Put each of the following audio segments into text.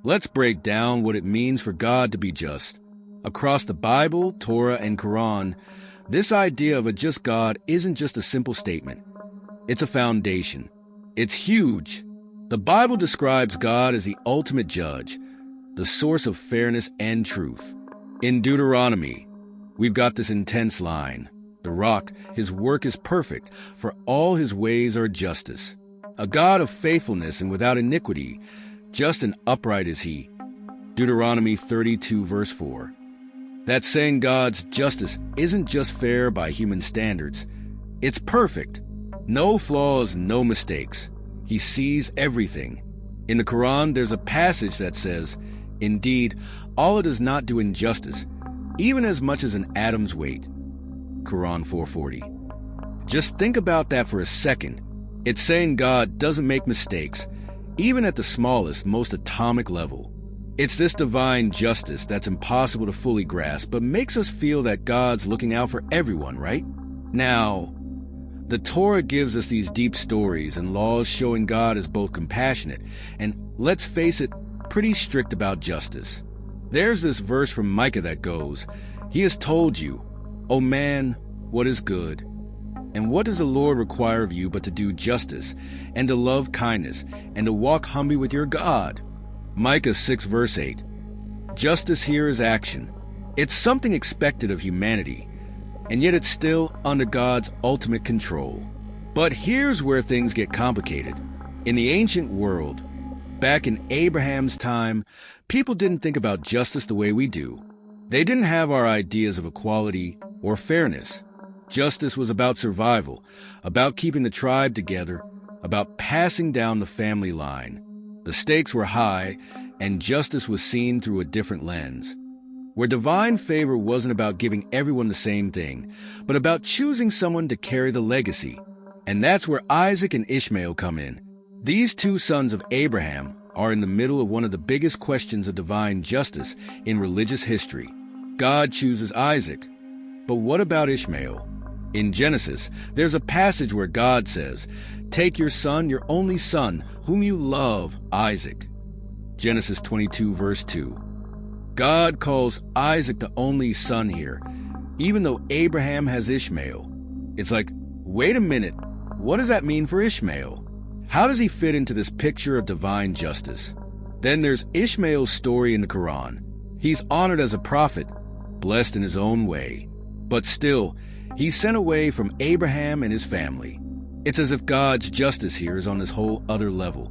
Let's break down what it means for God to be just. Across the Bible, Torah, and Quran, this idea of a just God isn't just a simple statement. It's a foundation. It's huge. The Bible describes God as the ultimate judge, the source of fairness and truth. In Deuteronomy, we've got this intense line. The rock, his work is perfect, for all his ways are justice. A God of faithfulness and without iniquity, just and upright is he. Deuteronomy 32, verse 4. That's saying God's justice isn't just fair by human standards. It's perfect. No flaws, no mistakes. He sees everything. In the Quran, there's a passage that says, "Indeed, Allah does not do injustice, even as much as an atom's weight." Quran 4:40. Just think about that for a second. It's saying God doesn't make mistakes, even at the smallest, most atomic level. It's this divine justice that's impossible to fully grasp, but makes us feel that God's looking out for everyone, right? Now, the Torah gives us these deep stories and laws showing God is both compassionate and, let's face it, pretty strict about justice. There's this verse from Micah that goes, "He has told you, O man, what is good? And what does the Lord require of you but to do justice, and to love kindness, and to walk humbly with your God?" Micah 6, verse 8. Justice here is action. It's something expected of humanity, and yet it's still under God's ultimate control. But here's where things get complicated. In the ancient world, back in Abraham's time, people didn't think about justice the way we do. They didn't have our ideas of equality or fairness. Justice was about survival, about keeping the tribe together, about passing down the family line. The stakes were high, and justice was seen through a different lens, where divine favor wasn't about giving everyone the same thing, but about choosing someone to carry the legacy. And that's where Isaac and Ishmael come in. These two sons of Abraham are in the middle of one of the biggest questions of divine justice in religious history. God chooses Isaac, but what about Ishmael? In Genesis, there's a passage where God says, "Take your son, your only son, whom you love, Isaac." Genesis 22, verse 2. God calls Isaac the only son here, even though Abraham has Ishmael. It's like, wait a minute, what does that mean for Ishmael? How does he fit into this picture of divine justice? Then there's Ishmael's story in the Quran. He's honored as a prophet, blessed in his own way. But still, he's sent away from Abraham and his family. It's as if God's justice here is on this whole other level,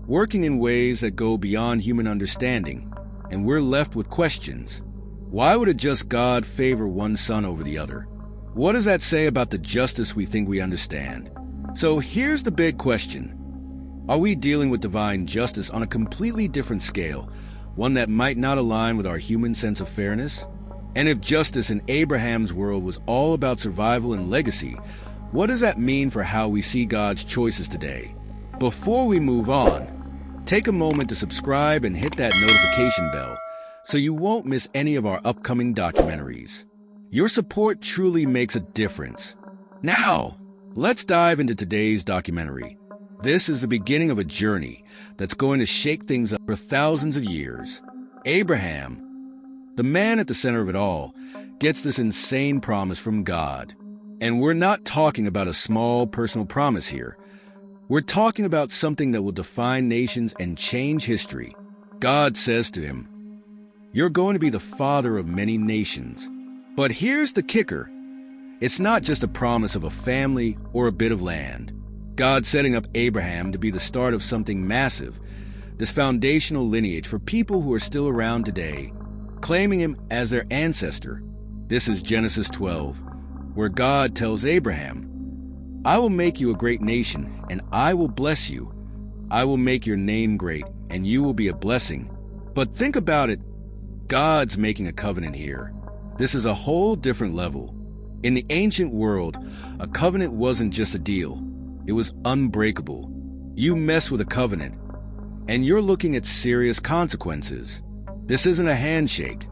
working in ways that go beyond human understanding, and we're left with questions. Why would a just God favor one son over the other? What does that say about the justice we think we understand? So here's the big question. Are we dealing with divine justice on a completely different scale, one that might not align with our human sense of fairness? And if justice in Abraham's world was all about survival and legacy, what does that mean for how we see God's choices today? Before we move on, take a moment to subscribe and hit that notification bell so you won't miss any of our upcoming documentaries. Your support truly makes a difference. Now, let's dive into today's documentary. This is the beginning of a journey that's going to shake things up for thousands of years. Abraham, the man at the center of it all, gets this insane promise from God. And we're not talking about a small personal promise here. We're talking about something that will define nations and change history. God says to him, "You're going to be the father of many nations." But here's the kicker. It's not just a promise of a family or a bit of land. God's setting up Abraham to be the start of something massive, this foundational lineage for people who are still around today, claiming him as their ancestor. This is Genesis 12, where God tells Abraham, "I will make you a great nation, and I will bless you. I will make your name great, and you will be a blessing." But think about it. God's making a covenant here. This is a whole different level. In the ancient world, a covenant wasn't just a deal. It was unbreakable. You mess with a covenant, and you're looking at serious consequences. This isn't a handshake.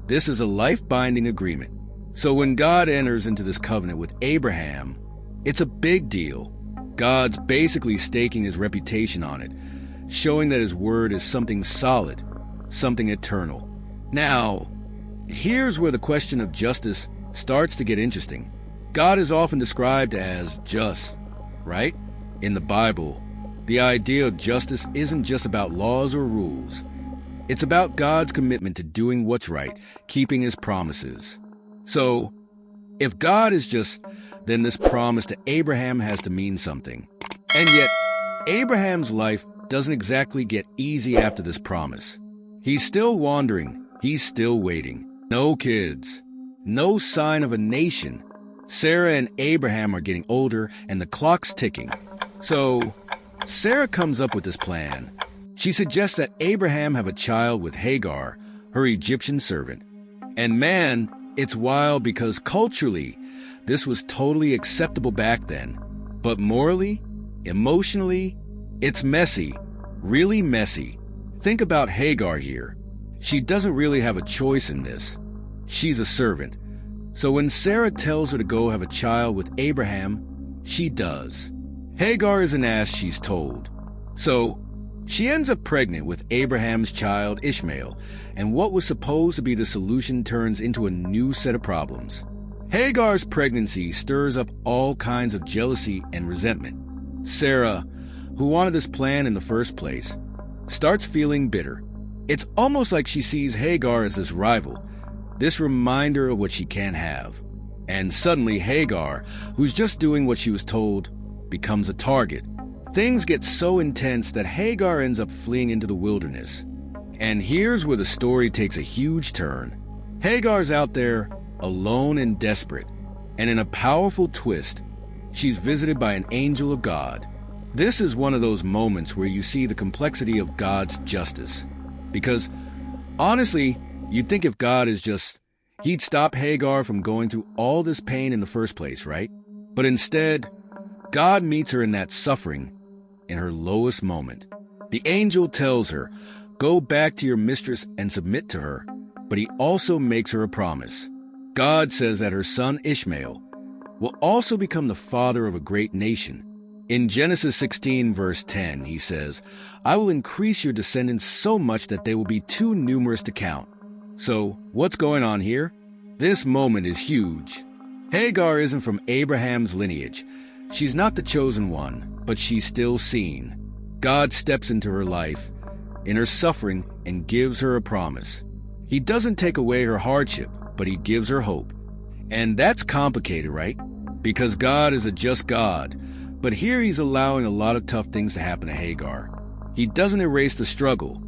This is a life-binding agreement. So when God enters into this covenant with Abraham, it's a big deal. God's basically staking his reputation on it, showing that his word is something solid, something eternal. Now, here's where the question of justice starts to get interesting. God is often described as just, right? In the Bible, the idea of justice isn't just about laws or rules. It's about God's commitment to doing what's right, keeping his promises. So, if God is just, then this promise to Abraham has to mean something. And yet, Abraham's life doesn't exactly get easy after this promise. He's still wandering. He's still waiting. No kids. No sign of a nation. Sarah and Abraham are getting older, and the clock's ticking. So, Sarah comes up with this plan. She suggests that Abraham have a child with Hagar, her Egyptian servant. And man, it's wild because culturally, this was totally acceptable back then. But morally, emotionally, it's messy, really messy. Think about Hagar here. She doesn't really have a choice in this. She's a servant. So when Sarah tells her to go have a child with Abraham, she does. Hagar isn't asked, she's told. So she ends up pregnant with Abraham's child Ishmael, and what was supposed to be the solution turns into a new set of problems. Hagar's pregnancy stirs up all kinds of jealousy and resentment. Sarah, who wanted this plan in the first place, starts feeling bitter. It's almost like she sees Hagar as this rival, this reminder of what she can't have. And suddenly Hagar, who's just doing what she was told, becomes a target. Things get so intense that Hagar ends up fleeing into the wilderness. And here's where the story takes a huge turn. Hagar's out there, alone and desperate. And in a powerful twist, she's visited by an angel of God. This is one of those moments where you see the complexity of God's justice. Because, honestly, you'd think if God is just, he'd stop Hagar from going through all this pain in the first place, right? But instead, God meets her in that suffering, in her lowest moment. The angel tells her, go back to your mistress and submit to her, but he also makes her a promise. God says that her son Ishmael will also become the father of a great nation. In Genesis 16, verse 10, he says, I will increase your descendants so much that they will be too numerous to count. So, what's going on here? This moment is huge. Hagar isn't from Abraham's lineage. She's not the chosen one, but she's still seen. God steps into her life, in her suffering, and gives her a promise. He doesn't take away her hardship, but he gives her hope. And that's complicated, right? Because God is a just God, but here he's allowing a lot of tough things to happen to Hagar. He doesn't erase the struggle.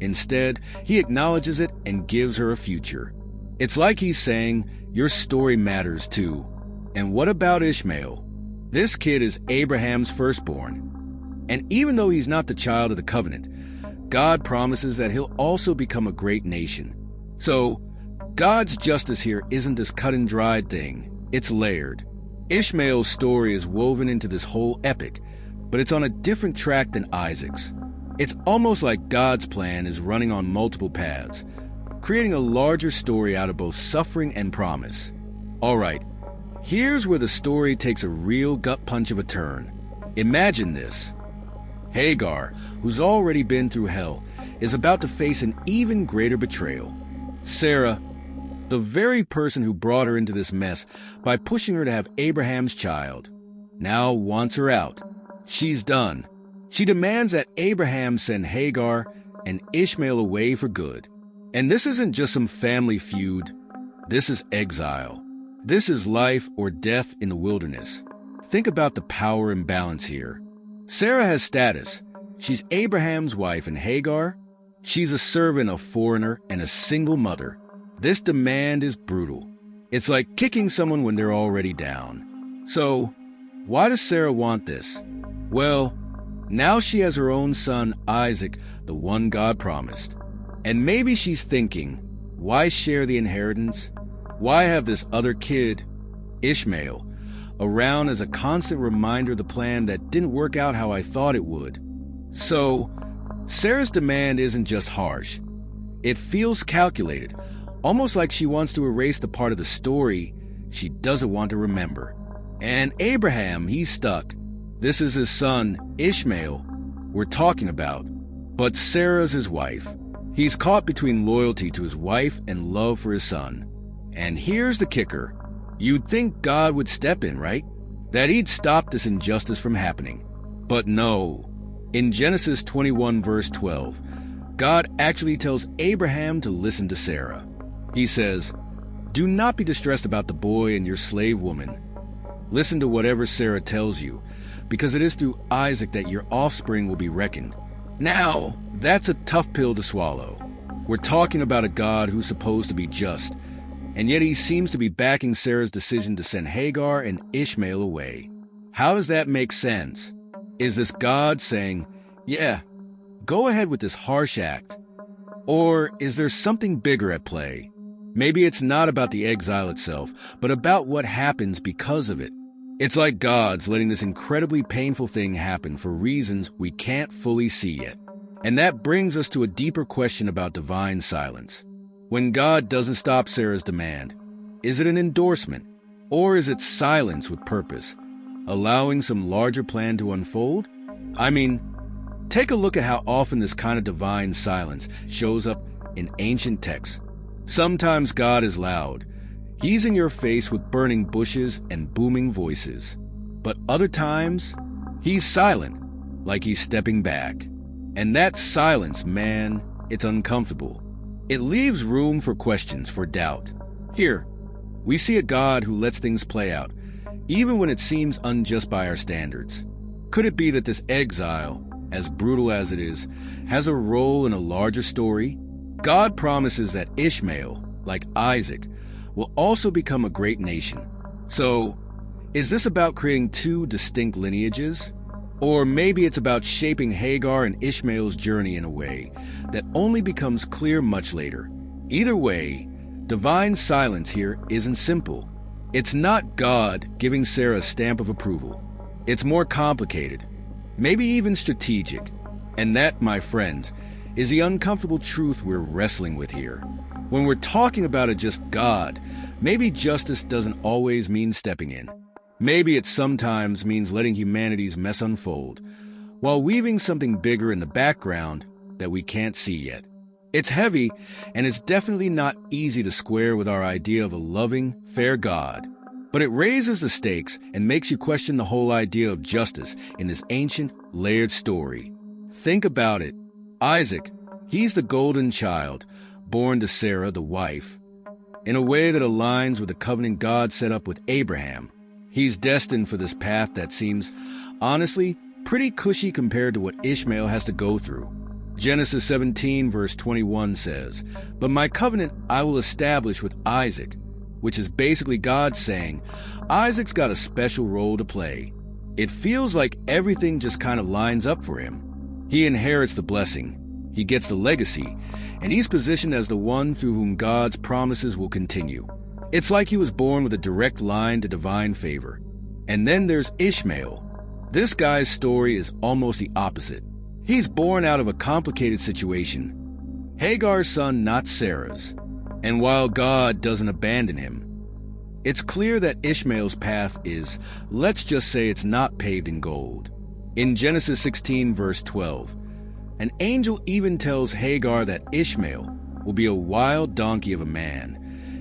Instead, he acknowledges it and gives her a future. It's like he's saying, your story matters too. And what about Ishmael? This kid is Abraham's firstborn. And even though he's not the child of the covenant, God promises that he'll also become a great nation. So, God's justice here isn't this cut and dried thing. It's layered. Ishmael's story is woven into this whole epic, but it's on a different track than Isaac's. It's almost like God's plan is running on multiple paths, creating a larger story out of both suffering and promise. All right, here's where the story takes a real gut punch of a turn. Imagine this. Hagar, who's already been through hell, is about to face an even greater betrayal. Sarah, the very person who brought her into this mess by pushing her to have Abraham's child, now wants her out. She's done. She demands that Abraham send Hagar and Ishmael away for good. And this isn't just some family feud. This is exile. This is life or death in the wilderness. Think about the power imbalance here. Sarah has status. She's Abraham's wife, and Hagar, she's a servant, a foreigner, and a single mother. This demand is brutal. It's like kicking someone when they're already down. So, why does Sarah want this? Well, now she has her own son, Isaac, the one God promised. And maybe she's thinking, why share the inheritance? Why have this other kid, Ishmael, around as a constant reminder of the plan that didn't work out how I thought it would? So, Sarah's demand isn't just harsh. It feels calculated, almost like she wants to erase the part of the story she doesn't want to remember. And Abraham, he's stuck. This is his son, Ishmael, we're talking about. But Sarah's his wife. He's caught between loyalty to his wife and love for his son. And here's the kicker. You'd think God would step in, right? That he'd stop this injustice from happening. But no. In Genesis 21 verse 12, God actually tells Abraham to listen to Sarah. He says, "Do not be distressed about the boy and your slave woman. Listen to whatever Sarah tells you, because it is through Isaac that your offspring will be reckoned." Now, that's a tough pill to swallow. We're talking about a God who's supposed to be just, and yet he seems to be backing Sarah's decision to send Hagar and Ishmael away. How does that make sense? Is this God saying, yeah, go ahead with this harsh act? Or is there something bigger at play? Maybe it's not about the exile itself, but about what happens because of it. It's like God's letting this incredibly painful thing happen for reasons we can't fully see yet. And that brings us to a deeper question about divine silence. When God doesn't stop Sarah's demand, is it an endorsement? Or is it silence with purpose, allowing some larger plan to unfold? I mean, take a look at how often this kind of divine silence shows up in ancient texts. Sometimes God is loud. He's in your face with burning bushes and booming voices. But other times, he's silent, like he's stepping back. And that silence, man, it's uncomfortable. It leaves room for questions, for doubt. Here, we see a God who lets things play out, even when it seems unjust by our standards. Could it be that this exile, as brutal as it is, has a role in a larger story? God promises that Ishmael, like Isaac, will also become a great nation. So, is this about creating two distinct lineages? Or maybe it's about shaping Hagar and Ishmael's journey in a way that only becomes clear much later. Either way, divine silence here isn't simple. It's not God giving Sarah a stamp of approval. It's more complicated, maybe even strategic. And that, my friends, is the uncomfortable truth we're wrestling with here. When we're talking about a just God, maybe justice doesn't always mean stepping in. Maybe it sometimes means letting humanity's mess unfold, while weaving something bigger in the background that we can't see yet. It's heavy, and it's definitely not easy to square with our idea of a loving, fair God. But it raises the stakes and makes you question the whole idea of justice in this ancient, layered story. Think about it. Isaac, he's the golden child, born to Sarah, the wife, in a way that aligns with the covenant God set up with Abraham. He's destined for this path that seems, honestly, pretty cushy compared to what Ishmael has to go through. Genesis 17 verse 21 says, "But my covenant I will establish with Isaac," which is basically God saying, Isaac's got a special role to play. It feels like everything just kind of lines up for him. He inherits the blessing. He gets the legacy, and he's positioned as the one through whom God's promises will continue. It's like he was born with a direct line to divine favor. And then there's Ishmael. This guy's story is almost the opposite. He's born out of a complicated situation. Hagar's son, not Sarah's. And while God doesn't abandon him, it's clear that Ishmael's path is, let's just say it's not paved in gold. In Genesis 16 verse 12, an angel even tells Hagar that Ishmael will be a wild donkey of a man.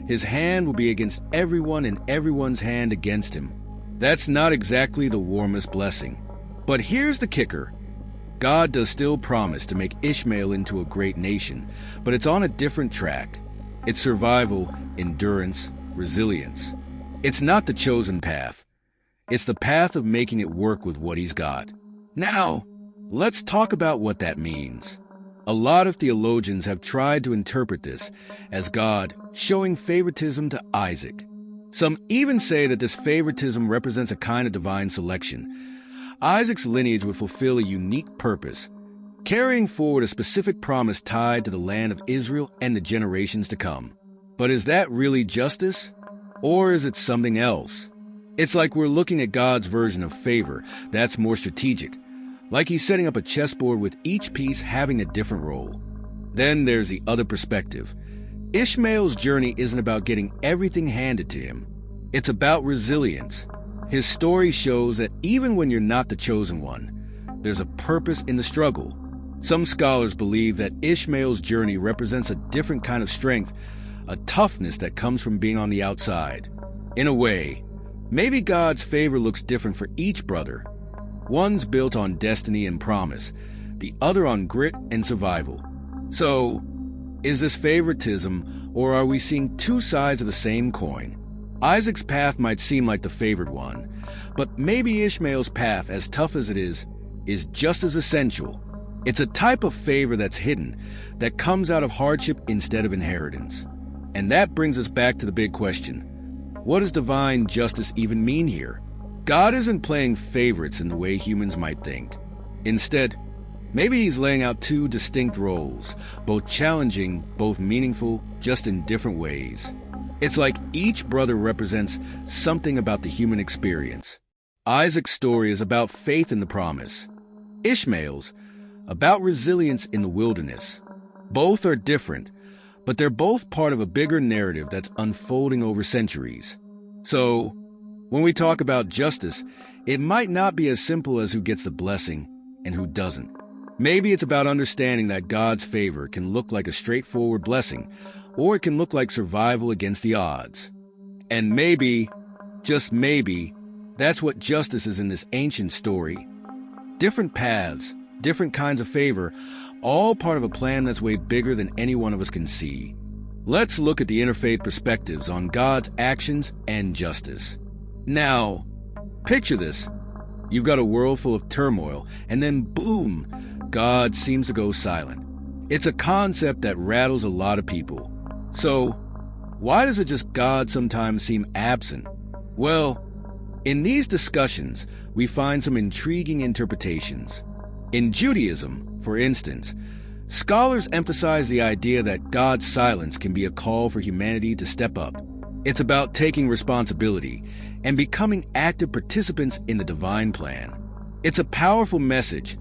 His hand will be against everyone and everyone's hand against him. That's not exactly the warmest blessing. But here's the kicker. God does still promise to make Ishmael into a great nation, but it's on a different track. It's survival, endurance, resilience. It's not the chosen path. It's the path of making it work with what he's got. Now, let's talk about what that means. A lot of theologians have tried to interpret this as God showing favoritism to Isaac. Some even say that this favoritism represents a kind of divine selection. Isaac's lineage would fulfill a unique purpose, carrying forward a specific promise tied to the land of Israel and the generations to come. But is that really justice? Or is it something else? It's like we're looking at God's version of favor that's more strategic, like he's setting up a chessboard with each piece having a different role. Then there's the other perspective. Ishmael's journey isn't about getting everything handed to him. It's about resilience. His story shows that even when you're not the chosen one, there's a purpose in the struggle. Some scholars believe that Ishmael's journey represents a different kind of strength, a toughness that comes from being on the outside. In a way, maybe God's favor looks different for each brother. One's built on destiny and promise, the other on grit and survival. So, is this favoritism, or are we seeing two sides of the same coin? Isaac's path might seem like the favored one, but maybe Ishmael's path, as tough as it is just as essential. It's a type of favor that's hidden, that comes out of hardship instead of inheritance. And that brings us back to the big question. What does divine justice even mean here? God isn't playing favorites in the way humans might think. Instead, maybe he's laying out two distinct roles, both challenging, both meaningful, just in different ways. It's like each brother represents something about the human experience. Isaac's story is about faith in the promise. Ishmael's about resilience in the wilderness. Both are different, but they're both part of a bigger narrative that's unfolding over centuries. So, when we talk about justice, it might not be as simple as who gets the blessing and who doesn't. Maybe it's about understanding that God's favor can look like a straightforward blessing, or it can look like survival against the odds. And maybe, just maybe, that's what justice is in this ancient story. Different paths, different kinds of favor, all part of a plan that's way bigger than any one of us can see. Let's look at the interfaith perspectives on God's actions and justice. Now, picture this. You've got a world full of turmoil, and then boom, God seems to go silent. It's a concept that rattles a lot of people. So, why does it just God sometimes seem absent? Well, in these discussions, we find some intriguing interpretations. In Judaism, for instance, scholars emphasize the idea that God's silence can be a call for humanity to step up. It's about taking responsibility and becoming active participants in the divine plan. It's a powerful message.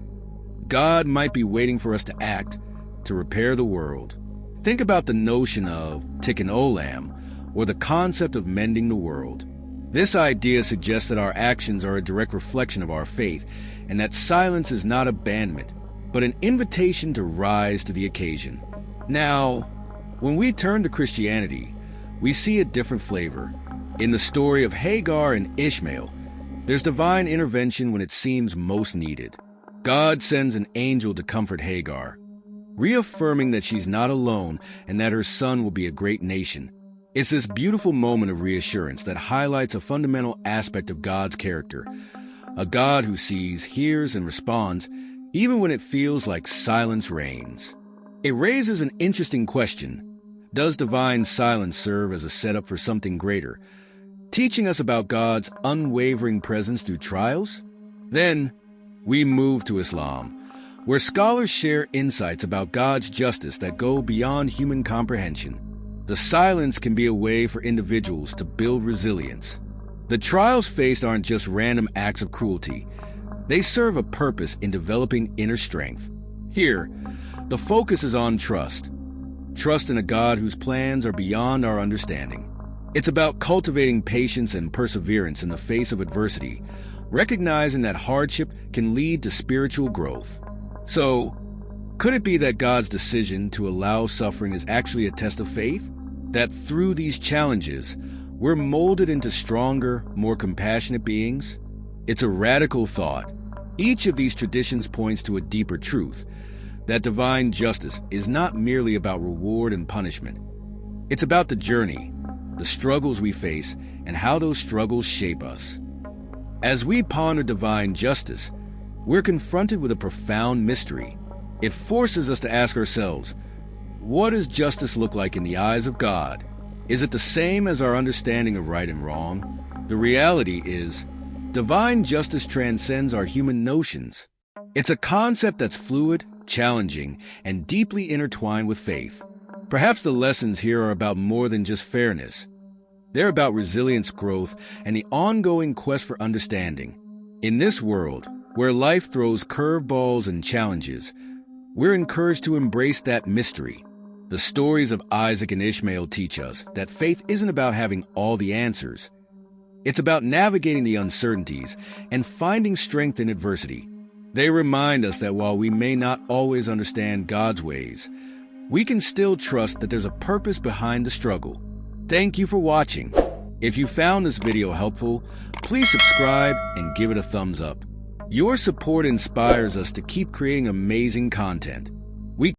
God might be waiting for us to act, to repair the world. Think about the notion of tikkun olam, or the concept of mending the world. This idea suggests that our actions are a direct reflection of our faith, and that silence is not abandonment, but an invitation to rise to the occasion. Now, when we turn to Christianity, we see a different flavor. In the story of Hagar and Ishmael, there's divine intervention when it seems most needed. God sends an angel to comfort Hagar, reaffirming that she's not alone and that her son will be a great nation. It's this beautiful moment of reassurance that highlights a fundamental aspect of God's character, a God who sees, hears, and responds, even when it feels like silence reigns. It raises an interesting question. Does divine silence serve as a setup for something greater, teaching us about God's unwavering presence through trials? Then, we move to Islam, where scholars share insights about God's justice that go beyond human comprehension. The silence can be a way for individuals to build resilience. The trials faced aren't just random acts of cruelty. They serve a purpose in developing inner strength. Here, the focus is on trust. Trust in a God whose plans are beyond our understanding. It's about cultivating patience and perseverance in the face of adversity, recognizing that hardship can lead to spiritual growth. So, could it be that God's decision to allow suffering is actually a test of faith? That through these challenges, we're molded into stronger, more compassionate beings? It's a radical thought. Each of these traditions points to a deeper truth, that divine justice is not merely about reward and punishment. It's about the journey, the struggles we face, and how those struggles shape us. As we ponder divine justice, we're confronted with a profound mystery. It forces us to ask ourselves, what does justice look like in the eyes of God? Is it the same as our understanding of right and wrong? The reality is, divine justice transcends our human notions. It's a concept that's fluid, challenging, and deeply intertwined with faith. Perhaps the lessons here are about more than just fairness. They're about resilience, growth, and the ongoing quest for understanding. In this world, where life throws curveballs and challenges, we're encouraged to embrace that mystery. The stories of Isaac and Ishmael teach us that faith isn't about having all the answers. It's about navigating the uncertainties and finding strength in adversity. They remind us that while we may not always understand God's ways, we can still trust that there's a purpose behind the struggle. Thank you for watching. If you found this video helpful, please subscribe and give it a thumbs up. Your support inspires us to keep creating amazing content.